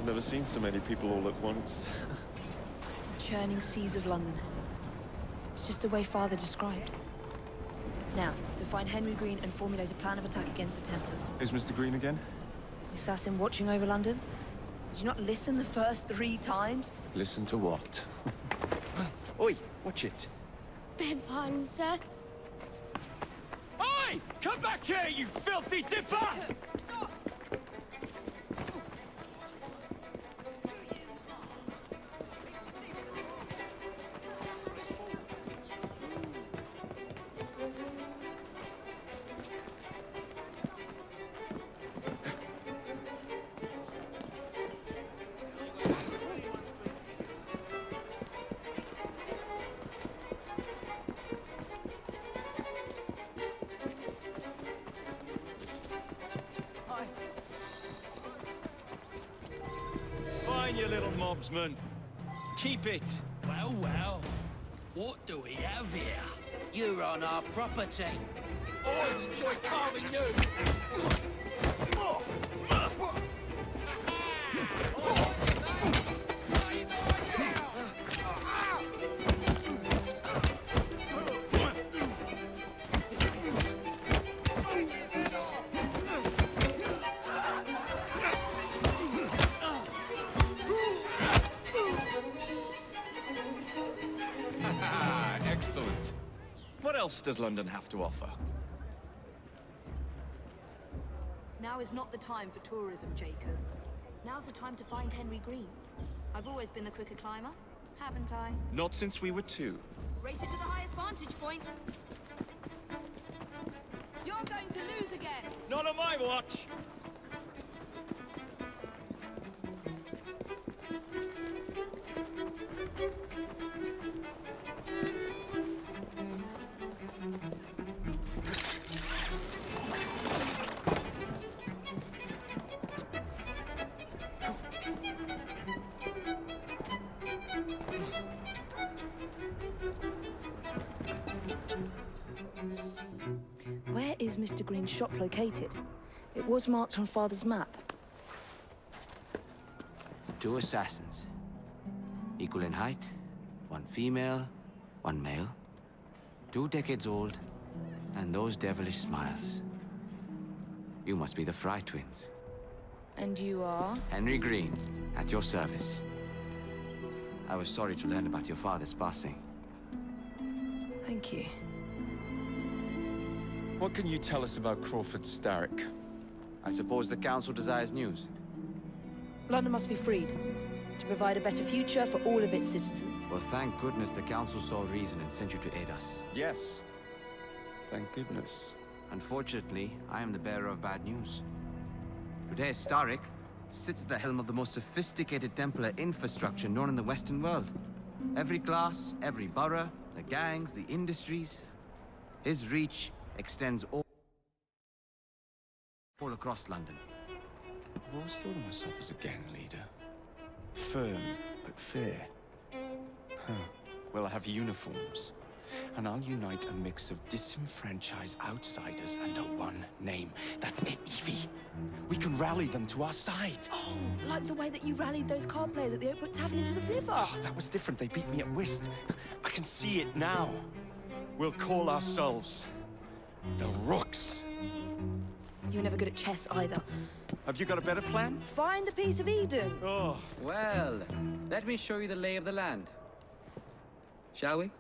I've never seen so many people all at once. Churning seas of London. It's just the way Father described. Now, to find Henry Green and formulate a plan of attack against the Templars. Is Mr. Green again? The assassin watching over London? Did you not listen the first 3 times? Listen to what? Oi, watch it. Beg pardon, sir. Oi! Come back here, you filthy dipper! Stop! Fine, you little mobsman. Keep it. Well, well. What do we have here? You're on our property. I enjoy carving you. Excellent. What else does London have to offer? Now is not the time for tourism, Jacob. Now's the time to find Henry Green. I've always been the quicker climber, haven't I? Not since we were 2. Race you to the highest vantage point. You're going to lose again. Not on my watch! Where is Mr. Green's shop located? It was marked on Father's map. 2 assassins. Equal in height, 1 female, 1 male. 2 decades old, and those devilish smiles. You must be the Fry twins. And you are? Henry Green, at your service. I was sorry to learn about your father's passing. Thank you. What can you tell us about Crawford Starrick? I suppose the Council desires news. London must be freed, to provide a better future for all of its citizens. Well, thank goodness the Council saw reason and sent you to aid us. Yes. Thank goodness. Unfortunately, I am the bearer of bad news. Today, Starrick sits at the helm of the most sophisticated Templar infrastructure known in the Western world. Every class, every borough, the gangs, the industries. His reach extends all across London. I've always thought of myself as a gang leader. Firm, but fair. Huh. Well, I have uniforms. And I'll unite a mix of disenfranchised outsiders under one name. That's it, Evie. We can rally them to our side. Oh, like the way that you rallied those card players at the Oakwood Tavern into the river. Oh, that was different. They beat me at whist. I can see it now. We'll call ourselves the Rooks. You were never good at chess either. Have you got a better plan? Find the piece of Eden. Oh, Well, let me show you the lay of the land. Shall we?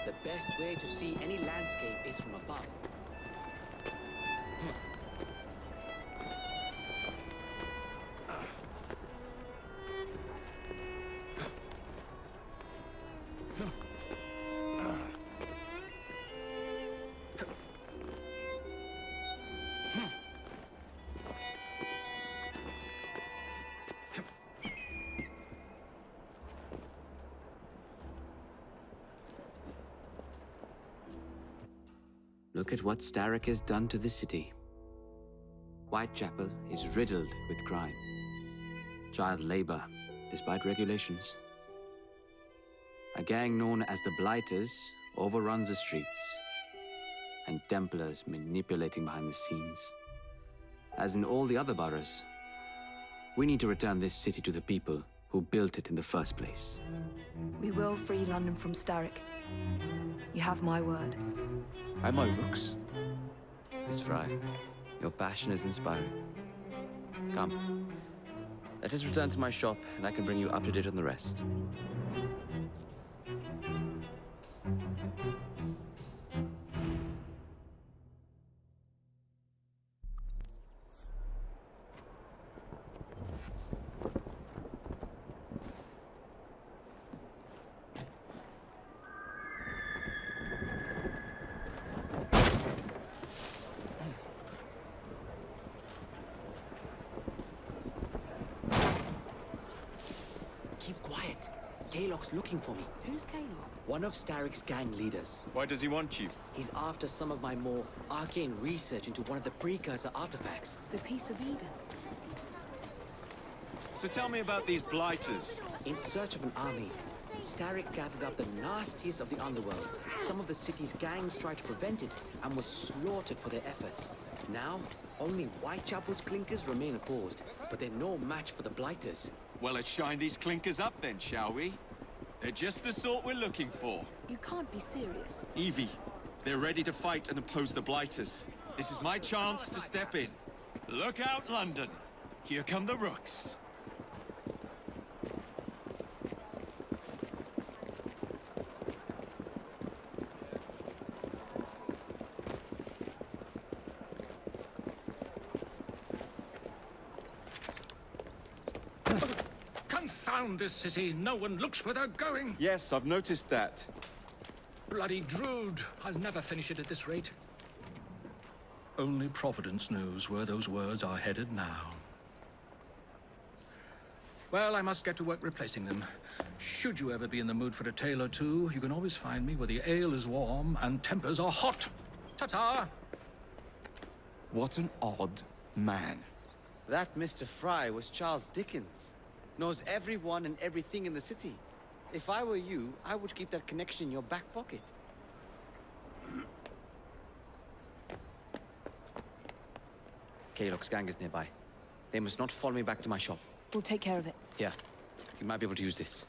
The best way to see any landscape is from above. Look at what Starrick has done to the city. Whitechapel is riddled with crime. Child labor, despite regulations. A gang known as the Blighters overruns the streets. and Templars manipulating behind the scenes. As in all the other boroughs, we need to return this city to the people who built it in the first place. We will free London from Starrick. You have my word. And my Rooks. Miss Fry, your passion is inspiring. Come. Let us return to my shop, and I can bring you up to date on the rest. Keep quiet. Kaylock's looking for me. Who's Kaylock? One of Starrick's gang leaders. Why does he want you? He's after some of my more arcane research into one of the precursor artifacts. The Piece of Eden. So tell me about these blighters. In search of an army, Starrick gathered up the nastiest of the underworld. Some of the city's gangs tried to prevent it and were slaughtered for their efforts. Now, only Whitechapel's clinkers remain opposed, but they're no match for the blighters. Well, let's shine these clinkers up then, shall we? They're just the sort we're looking for. You can't be serious. Evie, they're ready to fight and oppose the blighters. This is my chance to step in. Look out, London. Here come the Rooks. Confound this city. No one looks where they're going. Yes, I've noticed that. Bloody Drood. I'll never finish it at this rate. Only Providence knows where those words are headed now. Well, I must get to work replacing them. Should you ever be in the mood for a tale or two, you can always find me where the ale is warm and tempers are hot. Ta-ta! What an odd man. That Mr. Fry was Charles Dickens. Knows everyone and everything in the city. If I were you, I would keep that connection in your back pocket. Kaylock's gang is nearby. They must not follow me back to my shop. We'll take care of it. Here, you might be able to use this.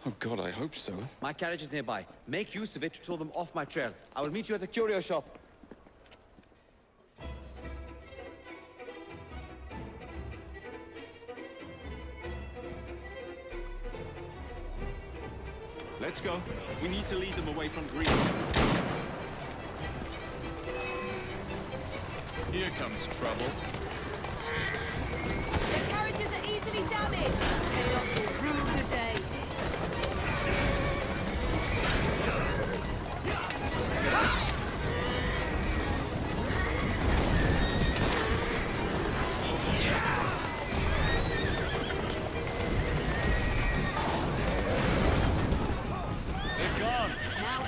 Oh God, I hope so. My carriage is nearby. Make use of it to throw them off my trail. I will meet you at the curio shop. Let's go. We need to lead them away from Green. Here comes trouble. The carriages are easily damaged. Kaylock will rue the day.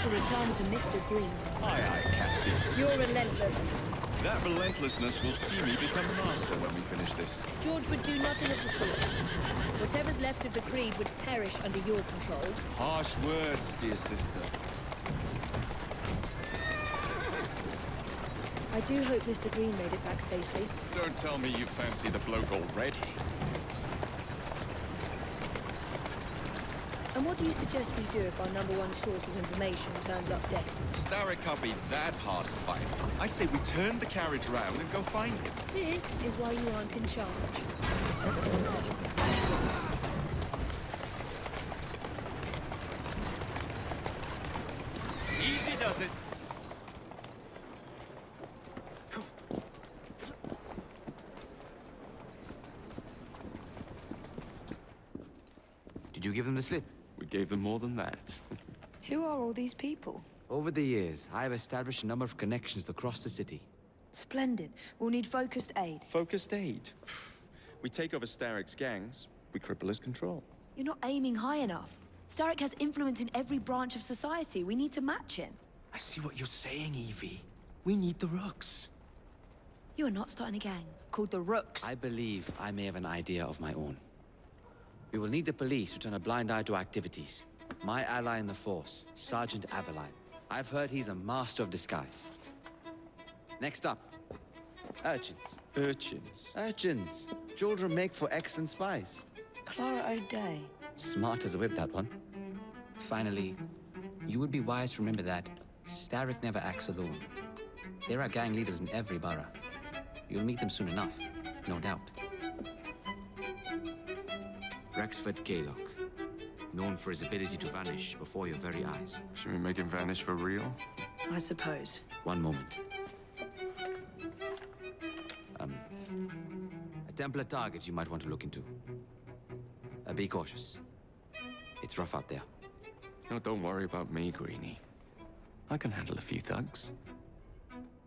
To return to Mr. Green. Aye, aye, Captain. You're relentless. That relentlessness will see me become a master when we finish this. George would do nothing of the sort. Whatever's left of the Creed would perish under your control. Harsh words, dear sister. I do hope Mr. Green made it back safely. Don't tell me you fancy the bloke already. And what do you suggest we do if our #1 source of information turns up dead? Starrick can't be that hard to find. I say we turn the carriage round and go find him. This is why you aren't in charge. Easy does it. Did you give them the slip? We gave them more than that. Who are all these people? Over the years, I have established a number of connections across the city. Splendid. We'll need focused aid. Focused aid. We take over Starrick's gangs, we cripple his control. You're not aiming high enough. Starrick has influence in every branch of society. We need to match him. I see what you're saying, Evie. We need the Rooks. You are not starting a gang called the Rooks. I believe I may have an idea of my own. We will need the police to turn a blind eye to activities. My ally in the force, Sergeant Aberline. I've heard he's a master of disguise. Next up, urchins. Urchins. Urchins. Children make for excellent spies. Clara O'Day. Smart as a whip, that one. Finally, you would be wise to remember that Starrick never acts alone. There are gang leaders in every borough. You'll meet them soon enough, no doubt. Rexford Kaylock, known for his ability to vanish before your very eyes. Should we make him vanish for real? I suppose. One moment. A Templar target you might want to look into. Be cautious. It's rough out there. No, don't worry about me, Greenie. I can handle a few thugs.